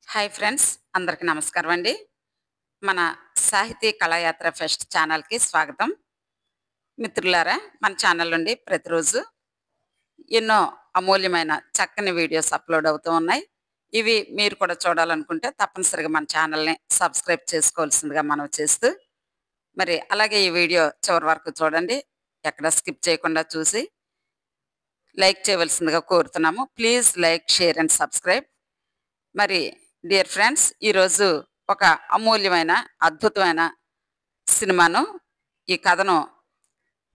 Hi friends, అందరికీ నమస్కారం అండి. మన సాహితీ కళాయాత్ర ఫెస్ట్ ఛానల్‌కి స్వాగతం. మిత్రులారా, మన ఛానల్ నుండి ప్రతిరోజు ఎన్నో అమూల్యమైన చక్కని వీడియోస్ అప్లోడ్ అవుతూ ఉన్నాయి. ఇవి మీరు కూడా చూడాలనుకుంటే తప్పనిసరిగా మన ఛానల్‌ని సబ్స్క్రైబ్ చేసుకోవాల్సిందిగా మనవి చేస్తూ, మరి అలాగే ఈ వీడియో చివరి వరకు చూడండి. ఎక్కడ స్కిప్ చేయకుండా చూసి లైక్ చేయవలసిందిగా కోరుతున్నాము. Please like, share and subscribe. మరి డియర్ ఫ్రెండ్స్, ఈరోజు ఒక అమూల్యమైన అద్భుతమైన సినిమాను, ఈ కథను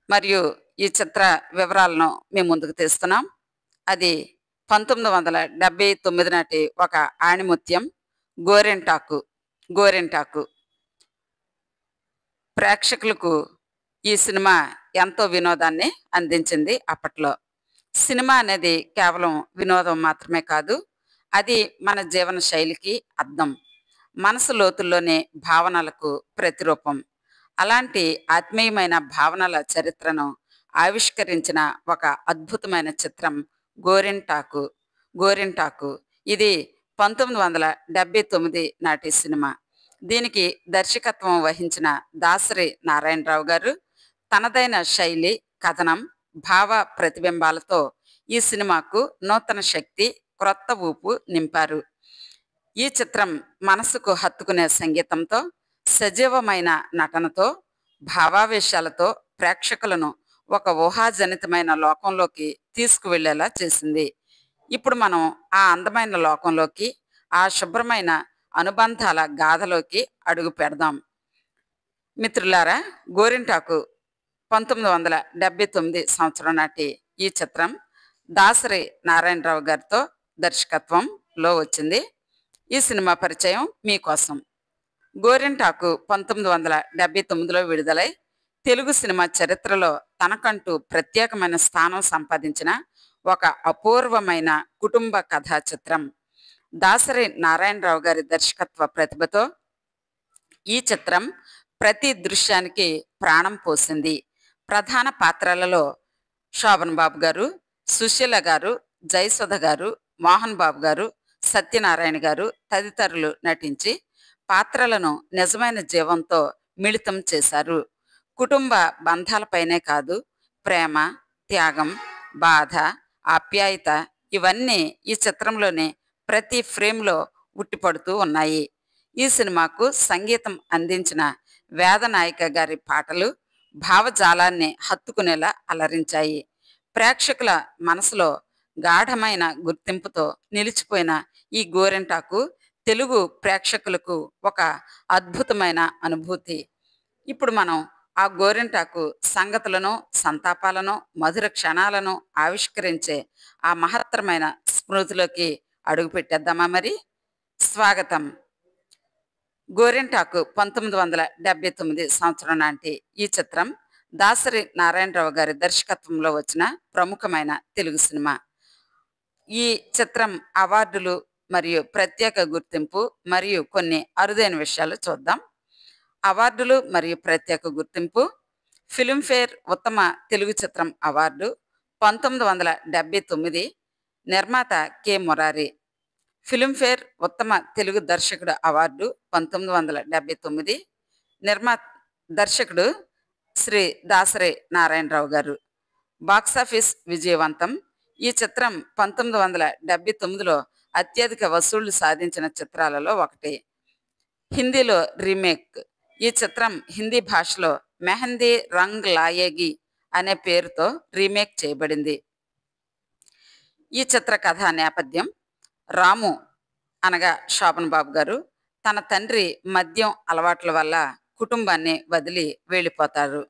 మరియు ఈ చిత్ర వివరాలను మేము ముందుకు తెస్తున్నాం. అది 1979 నాటి ఒక ఆణిముత్యం, గోరెంటాకు. గోరెంటాకు ప్రేక్షకులకు ఈ సినిమా ఎంతో వినోదాన్ని అందించింది. అప్పట్లో సినిమా అనేది కేవలం వినోదం మాత్రమే కాదు, అది మన జీవన శైలికి అద్దం, మనసు లోతుల్లోని భావనలకు ప్రతిరూపం. అలాంటి ఆత్మీయమైన భావనల చరిత్రను ఆవిష్కరించిన ఒక అద్భుతమైన చిత్రం గోరింటాకు. గోరింటాకు ఇది 1979 నాటి సినిమా. దీనికి దర్శకత్వం వహించిన దాసరి నారాయణరావు గారు తనదైన శైలి, కథనం, భావ ప్రతిబింబాలతో ఈ సినిమాకు నూతన శక్తి, క్రొత్త ఊపు నింపారు. ఈ చిత్రం మనసుకు హత్తుకునే సంగీతంతో, సజీవమైన నటనతో, భావావేశాలతో ప్రేక్షకులను ఒక ఊహాజనితమైన లోకంలోకి తీసుకువెళ్ళేలా చేసింది. ఇప్పుడు మనం ఆ అందమైన లోకంలోకి, ఆ శుభ్రమైన అనుబంధాల గాథలోకి అడుగు పెడదాం. మిత్రులారా, గోరింటాకు 1979 సంవత్సరం నాటి ఈ చిత్రం దాసరి నారాయణరావు గారితో దర్శకత్వంలో వచ్చింది. ఈ సినిమా పరిచయం మీకోసం. గోరింటాకు 1979లో విడుదలై తెలుగు సినిమా చరిత్రలో తనకంటూ ప్రత్యేకమైన స్థానం సంపాదించిన ఒక అపూర్వమైన కుటుంబ కథా చిత్రం. దాసరి నారాయణరావు గారి దర్శకత్వ ప్రతిభతో ఈ చిత్రం ప్రతి దృశ్యానికి ప్రాణం పోసింది. ప్రధాన పాత్రలలో శోభన్ బాబు గారు, సుశీల గారు, జయసుధ గారు, మోహన్ బాబు గారు, సత్యనారాయణ గారు తదితరులు నటించి పాత్రలను నిజమైన జీవంతో మిళితం చేశారు. కుటుంబ బంధాలపైనే కాదు, ప్రేమ, త్యాగం, బాధ, ఆప్యాయత ఇవన్నీ ఈ చిత్రంలోని ప్రతి ఫ్రేమ్లో ఉట్టిపడుతూ ఉన్నాయి. ఈ సినిమాకు సంగీతం అందించిన వేదనాయిక గారి పాటలు భావజాలాన్ని హత్తుకునేలా అలరించాయి. ప్రేక్షకుల మనసులో గాఢమైన గుర్తింపుతో నిలిచిపోయిన ఈ గోరింటాకు తెలుగు ప్రేక్షకులకు ఒక అద్భుతమైన అనుభూతి. ఇప్పుడు మనం ఆ గోరింటాకు సంగతులను, సంతాపాలను, మధుర క్షణాలను ఆవిష్కరించే ఆ మహత్తరమైన స్మృతిలోకి అడుగు పెట్టేద్దామా మరి? స్వాగతం. గోరింటాకు 1979 సంవత్సరం నాటి ఈ చిత్రం దాసరి నారాయణరావు గారి దర్శకత్వంలో వచ్చిన ప్రముఖమైన తెలుగు సినిమా. ఈ చిత్రం అవార్డులు మరియు ప్రత్యేక గుర్తింపు మరియు కొన్ని అరుదైన విషయాలు చూద్దాం. అవార్డులు మరియు ప్రత్యేక గుర్తింపు: ఫిల్మ్ఫేర్ ఉత్తమ తెలుగు చిత్రం అవార్డు 1979, నిర్మాత కె మురారి. ఫిల్మ్ఫేర్ ఉత్తమ తెలుగు దర్శకుడు అవార్డు 1979, దర్శకుడు శ్రీ దాసరి నారాయణరావు గారు. బాక్సాఫీస్ విజయవంతం. ఈ చిత్రం 1979లో అత్యధిక వసూళ్లు సాధించిన చిత్రాలలో ఒకటి. హిందీలో రీమేక్. ఈ చిత్రం హిందీ భాషలో మెహందీ రంగ్ లాయేగి అనే పేరుతో రీమేక్ చేయబడింది. ఈ చిత్ర కథా నేపథ్యం: రాము అనగా శోభన్ బాబు గారు తన తండ్రి మద్యం అలవాట్ల వల్ల కుటుంబాన్ని వదిలి వెళ్ళిపోతారు.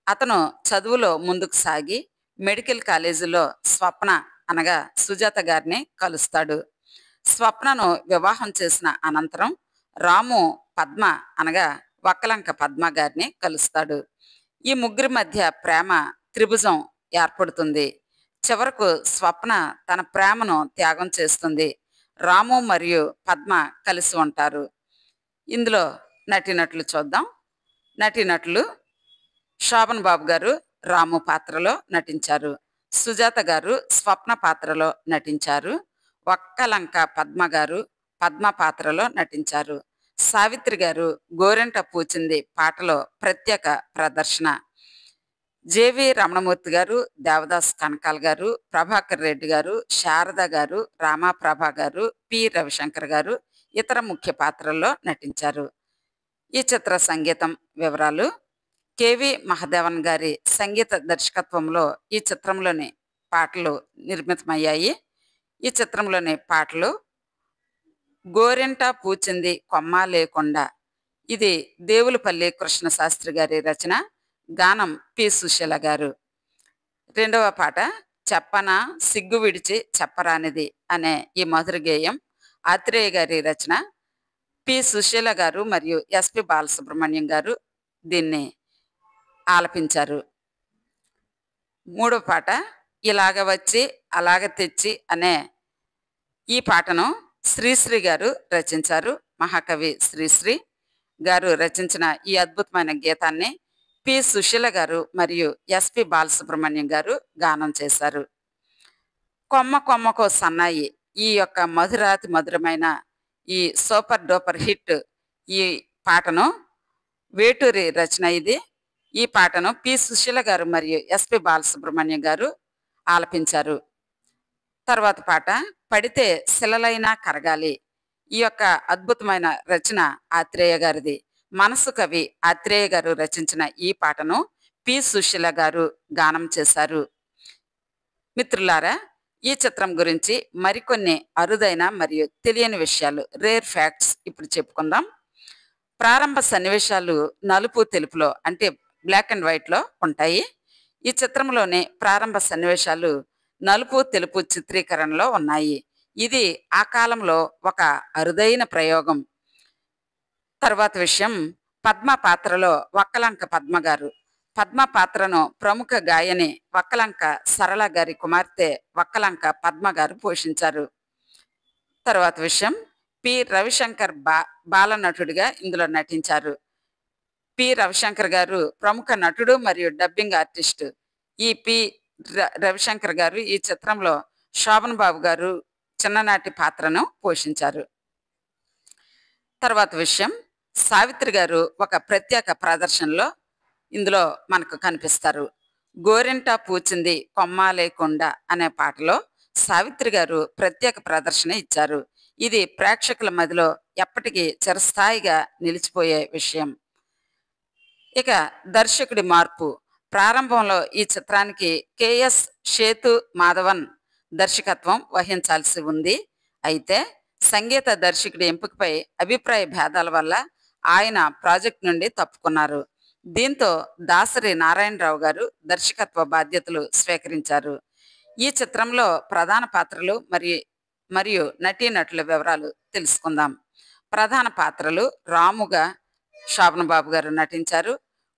అతను చదువులో ముందుకు సాగి మెడికల్ కాలేజీలో స్వప్న అనగా సుజాత గారిని కలుస్తాడు. స్వప్నను వివాహం చేసిన అనంతరం రాము పద్మ అనగా వక్కలంక పద్మ గారిని కలుస్తాడు. ఈ ముగ్గురి మధ్య ప్రేమ త్రిభుజం ఏర్పడుతుంది. చివరకు స్వప్న తన ప్రేమను త్యాగం చేస్తుంది. రాము మరియు పద్మ కలిసి ఉంటారు. ఇందులో నటీనటులు చూద్దాం. నటీనటులు: శోభన్ బాబు గారు రాము పాత్రలో నటించారు. సుజాత గారు స్వప్న పాత్రలో నటించారు. వక్కలంక పద్మ గారు పద్మ పాత్రలో నటించారు. సావిత్రి గారు గోరెంట పూచింది పాటలో ప్రత్యేక ప్రదర్శన. జేవి రమణమూర్తి గారు, దేవదాస్ కనకాల్ గారు, ప్రభాకర్ రెడ్డి గారు, శారద గారు, రామాప్రభ గారు, పి రవిశంకర్ గారు ఇతర ముఖ్య పాత్రల్లో నటించారు. ఈ చిత్ర సంగీతం వివరాలు. కెవి మహదేవన్ గారి సంగీత దర్శకత్వంలో ఈ చిత్రంలోని పాటలు నిర్మితమయ్యాయి. ఈ చిత్రంలోని పాటలు గోరింట పూచింది కొమ్మ లేకుండా, ఇది దేవులపల్లి కృష్ణశాస్త్రి గారి రచన, గానం పి సుశీల గారు. రెండవ పాట చెప్పనా సిగ్గు విడిచి చెప్పరానిది అనే ఈ మధుర గేయం ఆత్రేయ గారి రచన, పి సుశీల గారు మరియు ఎస్పి బాలసుబ్రహ్మణ్యం గారు దీన్ని ఆలపించారు. మూడో పాట ఇలాగ వచ్చి అలాగ తెచ్చి అనే ఈ పాటను శ్రీశ్రీ గారు రచించారు. మహాకవి శ్రీశ్రీ గారు రచించిన ఈ అద్భుతమైన గీతాన్ని పి సుశీల గారు మరియు ఎస్పి బాలసుబ్రహ్మణ్యం గారు గానం చేశారు. కొమ్మ కొమ్మకో సన్నాయి ఈ యొక్క మధురాతి మధురమైన ఈ సూపర్ డూపర్ హిట్ ఈ పాటను వేటూరి రచన ఇది. ఈ పాటను పి సుశీల గారు మరియు ఎస్పి బాలసుబ్రహ్మణ్యం గారు ఆలపించారు. తర్వాత పాట పడితే శిలలైనా కరగాలి. ఈ యొక్క అద్భుతమైన రచన ఆత్రేయ గారిది. మనసు కవి ఆత్రేయ గారు రచించిన ఈ పాటను పి సుశీల గారు గానం చేశారు. మిత్రులారా, ఈ చిత్రం గురించి మరికొన్ని అరుదైన మరియు తెలియని విషయాలు, రేర్ ఫ్యాక్ట్స్ ఇప్పుడు చెప్పుకుందాం. ప్రారంభ సన్నివేశాలు నలుపు తెలుపులో అంటే బ్లాక్ అండ్ వైట్లో ఉంటాయి. ఈ చిత్రంలోని ప్రారంభ సన్నివేశాలు నలుపు తెలుపు చిత్రీకరణలో ఉన్నాయి. ఇది ఆ కాలంలో ఒక అరుదైన ప్రయోగం. తర్వాత విషయం, పద్మ పాత్రలో వక్కలంక పద్మ గారు. పద్మ పాత్రను ప్రముఖ గాయని వక్కలంక సరళ గారి కుమార్తె వక్కలంక పద్మ గారు పోషించారు. తర్వాత విషయం, పి రవిశంకర్ బాలనటుడిగా ఇందులో నటించారు. పి రవిశంకర్ గారు ప్రముఖ నటుడు మరియు డబ్బింగ్ ఆర్టిస్ట్. ఈ పి రవిశంకర్ గారు ఈ చిత్రంలో శోభన్ బాబు గారు చిన్ననాటి పాత్రను పోషించారు. తర్వాత విషయం, సావిత్రి గారు ఒక ప్రత్యేక ప్రదర్శనలో ఇందులో మనకు కనిపిస్తారు. గోరింట పూచింది కొమ్మ లేకుండా అనే పాటలో సావిత్రి గారు ప్రత్యేక ప్రదర్శన ఇచ్చారు. ఇది ప్రేక్షకుల మధ్యలో ఎప్పటికీ చిరస్థాయిగా నిలిచిపోయే విషయం. ఇక దర్శకుడి మార్పు. ప్రారంభంలో ఈ చిత్రానికి కెఎస్ సేతు మాధవన్ దర్శకత్వం వహించాల్సి ఉంది. అయితే సంగీత దర్శకుడి ఎంపికపై అభిప్రాయ భేదాల వల్ల ఆయన ప్రాజెక్ట్ నుండి తప్పుకున్నారు. దీంతో దాసరి నారాయణరావు గారు దర్శకత్వ బాధ్యతలు స్వీకరించారు. ఈ చిత్రంలో ప్రధాన పాత్రలు మరియు నటీనటుల వివరాలు తెలుసుకుందాం. ప్రధాన పాత్రలు రాముగా శోభన్ బాబు గారు నటించారు.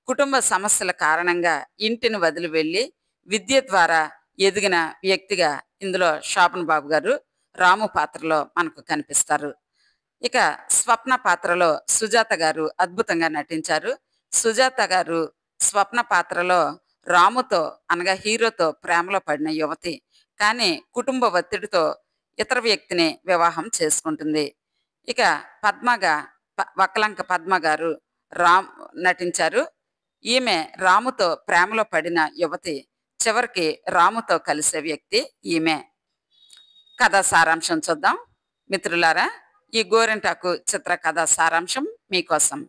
కుటుంబ సమస్యల కారణంగా ఇంటిని వదిలి వెళ్ళి విద్య ద్వారా ఎదిగిన వ్యక్తిగా ఇందులో శోభన్ బాబు గారు రాము పాత్రలో మనకు కనిపిస్తారు. ఇక స్వప్న పాత్రలో సుజాత గారు అద్భుతంగా నటించారు. సుజాత గారు స్వప్న పాత్రలో రాముతో అనగా హీరోతో ప్రేమలో పడిన యువతి, కానీ కుటుంబ ఒత్తిడితో ఇతర వ్యక్తిని వివాహం చేసుకుంటుంది. ఇక వక్కలంక పద్మ గారు నటించారు. ఈమె రాముతో ప్రేమలో పడిన యువతి, చివరికి రాముతో కలిసే వ్యక్తి ఈమె. కథా సారాంశం చూద్దాం మిత్రులారా. ఈ గోరింటాకు చిత్ర కథా సారాంశం మీకోసం.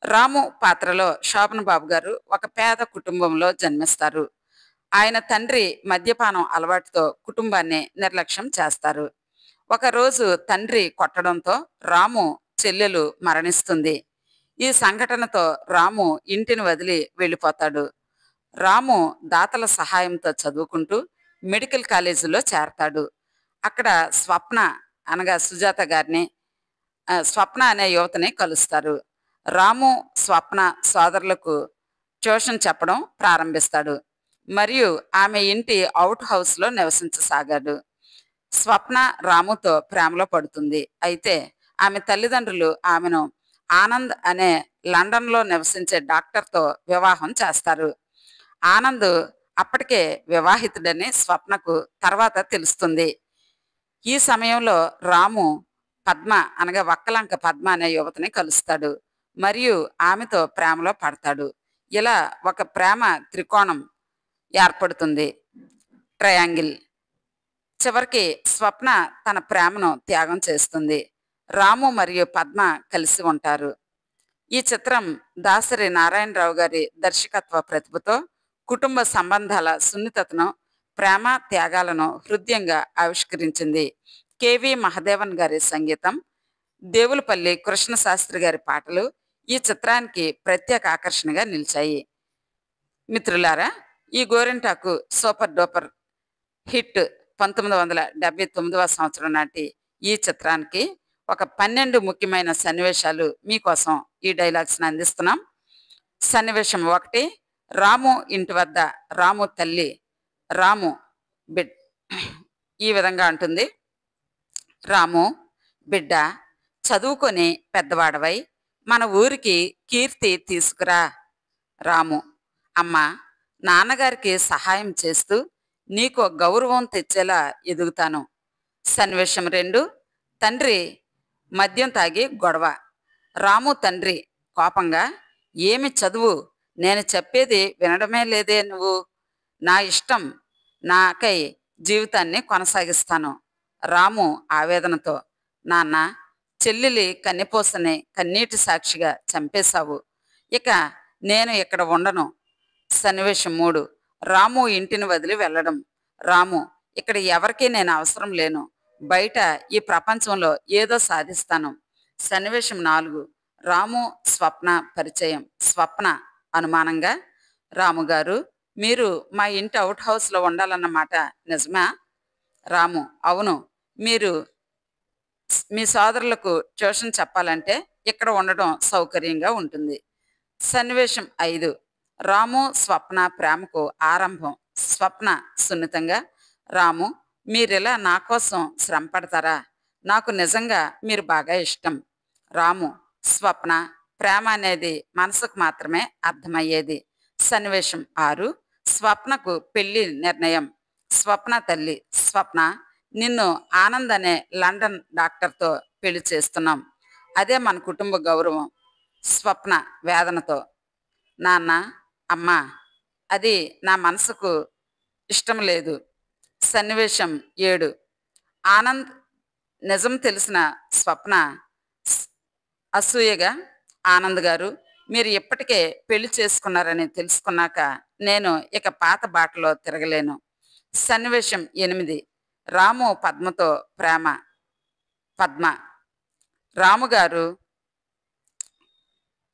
రాము పాత్రలో శోభన్ బాబు గారు ఒక పేద కుటుంబంలో జన్మిస్తారు. ఆయన తండ్రి మద్యపానం అలవాటుతో కుటుంబాన్ని నిర్లక్ష్యం చేస్తారు. ఒకరోజు తండ్రి కొట్టడంతో రాము చెల్లెలు మరణిస్తుంది. ఈ సంఘటనతో రాము ఇంటిని వదిలి వెళ్ళిపోతాడు. రాము దాతల సహాయంతో చదువుకుంటూ మెడికల్ కాలేజీలో చేరతాడు. అక్కడ స్వప్న అనగా సుజాత గారిని, స్వప్న అనే యువతని కలుస్తారు. రాము స్వప్న సోదరులకు ట్యూషన్ చెప్పడం ప్రారంభిస్తాడు మరియు ఆమె ఇంటి అవుట్ హౌస్లో నివసించసాగాడు. స్వప్న రాముతో ప్రేమలో పడుతుంది. అయితే ఆమె తల్లిదండ్రులు ఆమెను ఆనంద్ అనే లండన్లో నివసించే డాక్టర్తో వివాహం చేస్తారు. ఆనంద్ అప్పటికే వివాహితుడని స్వప్నకు తర్వాత తెలుస్తుంది. ఈ సమయంలో రాము పద్మ అనగా వక్కలంక పద్మ అనే యువతిని కలుస్తాడు. మరియు ఆమెతో ప్రేమలో పడతాడు. ఇలా ఒక ప్రేమ త్రికోణం ఏర్పడుతుంది. ట్రయాంగిల్. చివరికి స్వప్న తన ప్రేమను త్యాగం చేస్తుంది. రాము మరియు పద్మ కలిసి ఉంటారు. ఈ చిత్రం దాసరి నారాయణరావు గారి దర్శకత్వ ప్రతిభతో కుటుంబ సంబంధాల సున్నితతను, ప్రేమ త్యాగాలను హృదయంగా ఆవిష్కరించింది. కెవి మహదేవన్ గారి సంగీతం, దేవులపల్లి కృష్ణశాస్త్రి గారి పాటలు ఈ చిత్రానికి ప్రత్యేక ఆకర్షణగా నిలిచాయి. మిత్రులారా, ఈ గోరింటాకు సూపర్ డూపర్ హిట్ 1979వ సంవత్సరం నాటి ఈ చిత్రానికి ఒక 12 ముఖ్యమైన సన్నివేశాలు మీకోసం ఈ డైలాగ్స్ని అందిస్తున్నాం. సన్నివేశం 1, రాము ఇంటి వద్ద రాము తల్లి రాము బిడ్ ఈ విధంగా అంటుంది. రాము, బిడ్డ, చదువుకొని పెద్దవాడవై మన ఊరికి కీర్తి తీసుకురా. రాము, అమ్మ, నాన్నగారికి సహాయం చేస్తూ నీకు గౌరవం తెచ్చేలా ఎదుగుతాను. సన్నివేశం 2, తండ్రి మద్యం తాగి గొడవ. రాము తండ్రి కోపంగా, ఏమి చదువు, నేను చెప్పేది వినడమే లేదే నువ్వు. నా ఇష్టం, నాకై జీవితాన్ని కొనసాగిస్తాను. రాము ఆవేదనతో, నాన్న, చెల్లెలి కన్నెపోసని కన్నీటి సాక్షిగా చంపేశావు. ఇక నేను ఇక్కడ ఉండను. సన్నివేశం 3, రాము ఇంటిని వదిలి వెళ్ళడం. రాము, ఇక్కడ ఎవరికీ నేను అవసరం లేను. బయట ఈ ప్రపంచంలో ఏదో సాధిస్తాను. సన్నివేశం 4, రాము స్వప్న పరిచయం. స్వప్న అనుమానంగా, రాము గారు, మీరు మా ఇంటి అవుట్ హౌస్లో ఉండాలన్నమాట నిజమా? రాము, అవును. మీరు మీ సోదరులకు ట్యూషన్ చెప్పాలంటే ఇక్కడ ఉండడం సౌకర్యంగా ఉంటుంది. సన్నివేశం 5, రాము స్వప్న ప్రేమకు ఆరంభం. స్వప్న సున్నితంగా, రాము, మీరిలా నా కోసం శ్రమ పడతారా? నాకు నిజంగా మీరు బాగా ఇష్టం. రాము, స్వప్న, ప్రేమ అనేది మనసుకు మాత్రమే అర్థమయ్యేది. సన్నివేశం 6, స్వప్నకు పెళ్లి నిర్ణయం. స్వప్న తల్లి, స్వప్న, నిన్ను ఆనంద్ అనే లండన్ డాక్టర్తో పెళ్లి చేస్తున్నాం. అదే మన కుటుంబ గౌరవం. స్వప్న వేదనతో, నాన్న, అమ్మ, అది నా మనసుకు ఇష్టం లేదు. సన్నివేశం 7, ఆనంద్ నిజం తెలిసిన స్వప్న అసూయగా, ఆనంద్ గారు, మీరు ఇప్పటికే పెళ్లి చేసుకున్నారని తెలుసుకున్నాక నేను ఇక పాత బాటలో తిరగలేను. సన్నివేశం 8, రాము పద్మతో ప్రేమ. పద్మ, రాము గారు,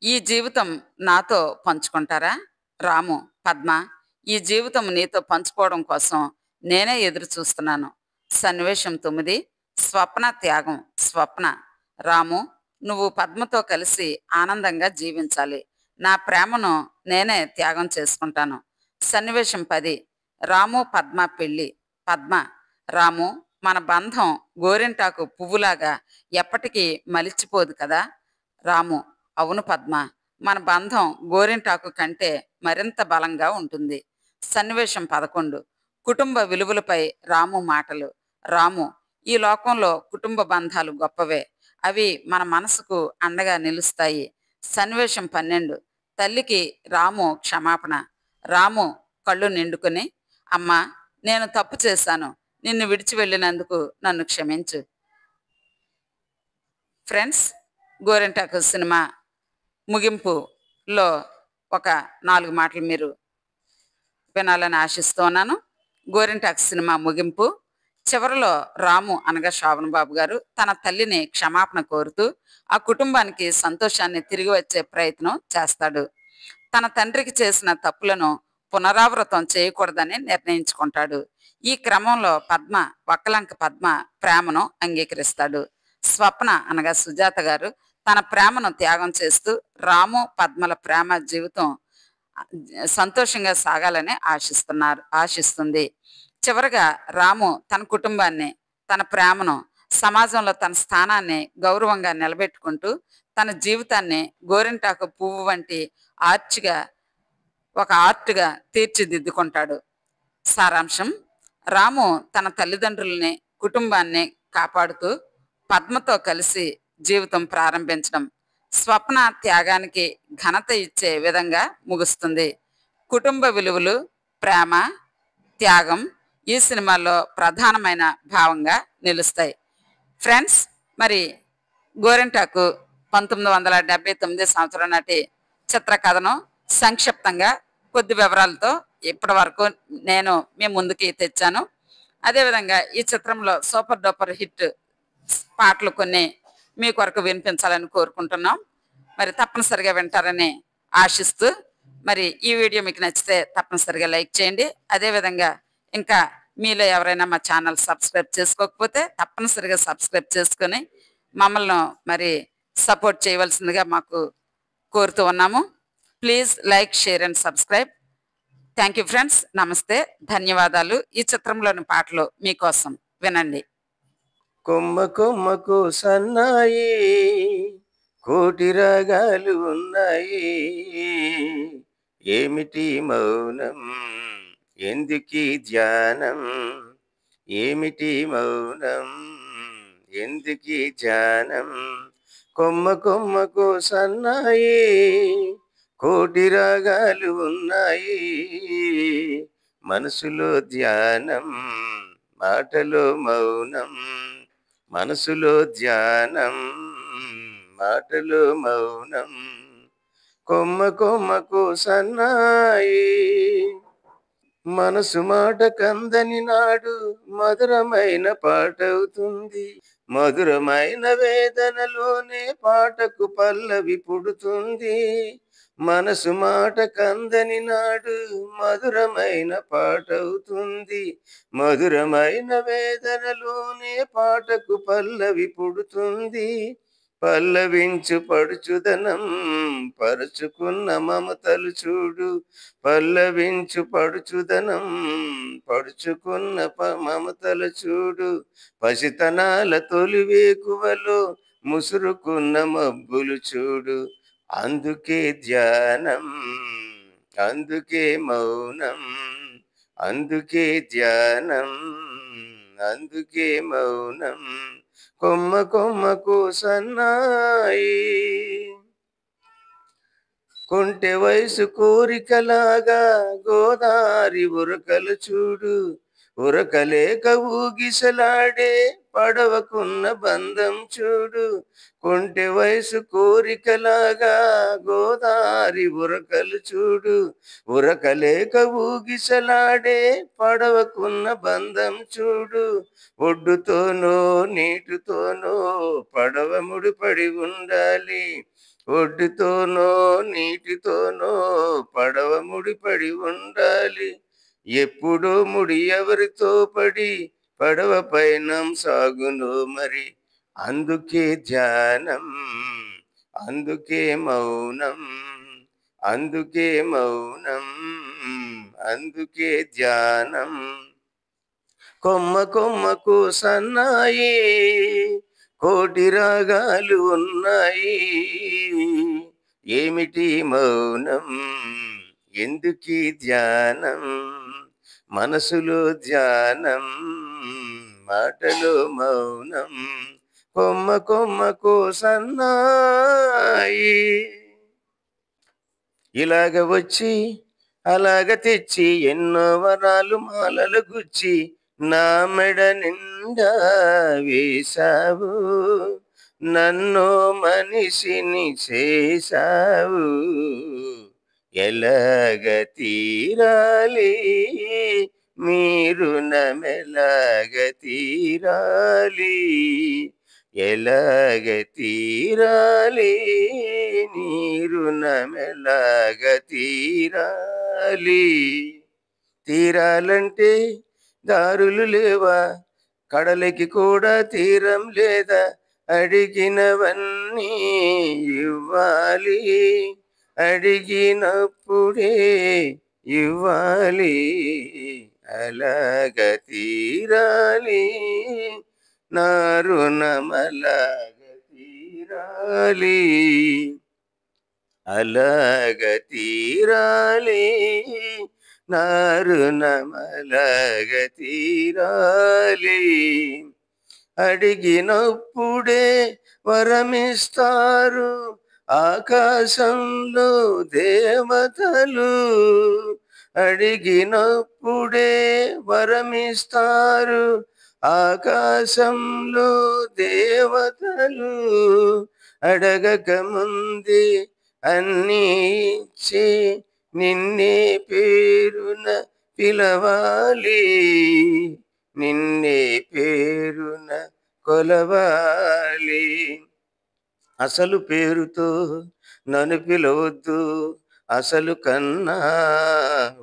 ఈ జీవితం నాతో పంచుకుంటారా? రాము, పద్మ, ఈ జీవితం నీతో పంచుకోవడం కోసం నేనే ఎదురు చూస్తున్నాను. సన్నివేశం 9, స్వప్న త్యాగం. స్వప్న, రాము, నువ్వు పద్మతో కలిసి ఆనందంగా జీవించాలి. నా ప్రేమను నేనే త్యాగం చేసుకుంటాను. సన్నివేశం 10, రాము పద్మ పెళ్ళి. పద్మ, రాము, మన బంధం గోరింటాకు పువ్వులాగా ఎప్పటికీ మలిచిపోదు కదా? రాము, అవును పద్మ, మన బంధం గోరింటాకు కంటే మరింత బలంగా ఉంటుంది. సన్నివేశం 11, కుటుంబ విలువలపై రాము మాటలు. రాము, ఈ లోకంలో కుటుంబ బంధాలు గొప్పవే. అవి మన మనసుకు అండగా నిలుస్తాయి. సన్నివేశం 12, తల్లికి రాము క్షమాపణ. రాము కళ్ళు నిండుకుని, అమ్మా, నేను తప్పు చేశాను. నిన్ను విడిచి వెళ్ళినందుకు నన్ను క్షమించు. ఫ్రెండ్స్, గోరింటాకు సినిమా ముగింపులో ఒక 4 మాటలు మీరు వినాలని ఆశిస్తున్నాను. గోరింటాకు సినిమా ముగింపు చివరిలో రాము అనగా శోభన్ బాబు గారు తన తల్లిని క్షమాపణ కోరుతూ ఆ కుటుంబానికి సంతోషాన్ని తిరిగి వచ్చే ప్రయత్నం చేస్తాడు. తన తండ్రికి చేసిన తప్పులను పునరావృతం చేయకూడదని నిర్ణయించుకుంటాడు. ఈ క్రమంలో పద్మ, వక్కలంక పద్మ ప్రేమను అంగీకరిస్తాడు. స్వప్న అనగా సుజాత గారు తన ప్రేమను త్యాగం చేస్తూ రాము పద్మల ప్రేమ జీవితం సంతోషంగా సాగాలని ఆశిస్తుంది. చివరగా రాము తన కుటుంబాన్ని, తన ప్రేమను, సమాజంలో తన స్థానాన్ని గౌరవంగా నిలబెట్టుకుంటూ తన జీవితాన్ని గోరింటాకు పువ్వు వంటి ఒక ఆర్ట్గా తీర్చిదిద్దుకుంటాడు. సారాంశం, రాము తన తల్లిదండ్రుల్ని, కుటుంబాన్ని కాపాడుతూ పద్మతో కలిసి జీవితం ప్రారంభించడం స్వప్న త్యాగానికి ఘనత ఇచ్చే విధంగా ముగుస్తుంది. కుటుంబ విలువలు, ప్రేమ, త్యాగం ఈ సినిమాలో ప్రధానమైన భావంగా నిలుస్తాయి. ఫ్రెండ్స్, మరి గోరింటాకు 1979 సంవత్సరం నాటి చిత్రకథను సంక్షిప్తంగా కొద్ది వివరాలతో ఇప్పటి వరకు నేను మీ ముందుకి తెచ్చాను. అదేవిధంగా ఈ చిత్రంలో సూపర్ డూపర్ హిట్ పాటలు కొన్ని మీ కొరకు వినిపించాలని కోరుకుంటున్నాం. మరి తప్పనిసరిగా వింటారని ఆశిస్తూ, మరి ఈ వీడియో మీకు నచ్చితే తప్పనిసరిగా లైక్ చేయండి. అదేవిధంగా ఇంకా మీలో ఎవరైనా మా ఛానల్ సబ్స్క్రైబ్ చేసుకోకపోతే తప్పనిసరిగా సబ్స్క్రైబ్ చేసుకొని మమ్మల్ని మరి సపోర్ట్ చేయవలసిందిగా మాకు కోరుతూ ఉన్నాము. Please like, share and subscribe. Thank you friends. నమస్తే, ధన్యవాదాలు. ఈ చిత్రంలోని పాటలు మీకోసం వినండి. కొమ్మ కొమ్మకు సన్నాయి కోటి రాగాలు ఉన్నాయి, ఏమిటి మౌనం ఎందుకీ ధ్యానం, ఏమిటి మౌనం ఎందుకీ ధ్యానం. కొమ్మ కొమ్మకు సన్నాయి కోటి రాగాలు ఉన్నాయి, మనసులో ధ్యానం మాటలో మౌనం, మనసులో ధ్యానం మాటలో మౌనం. కొమ్మ కొమ్మకు సన్నాయి మనసు మాట కందని నాడు మధురమైన పాటవుతుంది, మధురమైన వేదనలోనే పాటకు పల్లవి పుడుతుంది. మనసు మాట కందని నాడు మధురమైన పాటవుతుంది, మధురమైన వేదనలోనే పాటకు పల్లవి పుడుతుంది. పల్లవించు పడుచుదనం పరుచుకున్న మమతలు చూడు, పల్లవించు పడుచుదనం పడుచుకున్న మమతలు చూడు. పసితనాల తొలి వేకువలో ముసురుకున్న మబ్బులు చూడు. అందుకే ధ్యానం, అందుకే మౌనం, అందుకే ధ్యానం, అందుకే మౌనం. కొమ్మ కొమ్మకు సన్నాయి కొంటె వయసు కోరికలాగా గోదారి ఉరకలు చూడు, ఉరకలేక ఊగిసలాడే పడవకున్న బంధం చూడు. కొంటె వయసు కోరికలాగా గోదారి ఉరకలు చూడు, ఉరకలేక ఊగిసలాడే పడవకున్న బంధం చూడు. ఒడ్డుతోనో నీటితోనో పడవ ముడిపడి ఉండాలి, ఒడ్డుతోనో నీటితోనో పడవ ముడిపడి ఉండాలి. ఎప్పుడో ముడి ఎవరితో పడి పడవ పయనం సాగును మరి. అందుకే ధ్యానం, అందుకే మౌనం, అందుకే మౌనం, అందుకే ధ్యానం. కొమ్మ కొమ్మకు సన్నాయి కోటి రాగాలు ఉన్నాయి, ఏమిటి మౌనం ఎందుకీ ధ్యానం, మనసులో ధ్యానం మాటలో మౌనం. కొమ్మ కొమ్మకు సన్నాయి ఇలాగ వచ్చి అలాగ తెచ్చి ఎన్నో వరాలు మాలలు గుచ్చి నా మెడ నిండా వేశావు, నన్ను మనిషిని చేశావు. ఎలాగ తీరాలి మీరు నమెలాగ తీరాలి, ఎలాగ తీరాలి నీరు నమెలాగ తీరాలి. తీరాలంటే దారులు లేవా, కడలికి కూడా తీరం లేదా, అడిగినవన్నీ ఇవ్వాలి, అడిగినప్పుడే ఇవ్వాలి. అలాగ తీరాలి నా రుణమలాగ తీరాలి, అలాగ తీరాలి నా రుణమలాగ తీరాలి. అడిగినప్పుడే వరమిస్తారు ఆకాశంలో దేవతలు. అడిగినప్పుడే వరమిస్తారు ఆకాశంలో దేవతలు. అడగక ముందే అన్నీ ఇచ్చి నిన్నే పేరున పిలవాలి, నిన్నే పేరున కొలవాలి. అసలు పేరుతో నన్ను పిలవద్దు, అసలు కన్నా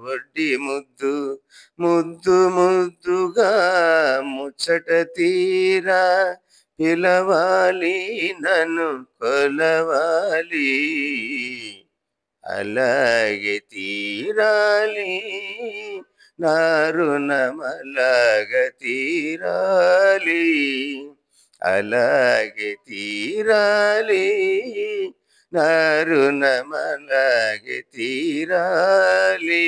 వడ్డీ ముద్దు. ముద్దు ముద్దుగా ముచ్చట తీరా పిలవాలి, నన్ను కొలవాలి. అలాగే తీరాలి నా రుణమలాగ తీరాలి. అలాగే తీరాలి నా రుణమలాగే తీరాలి.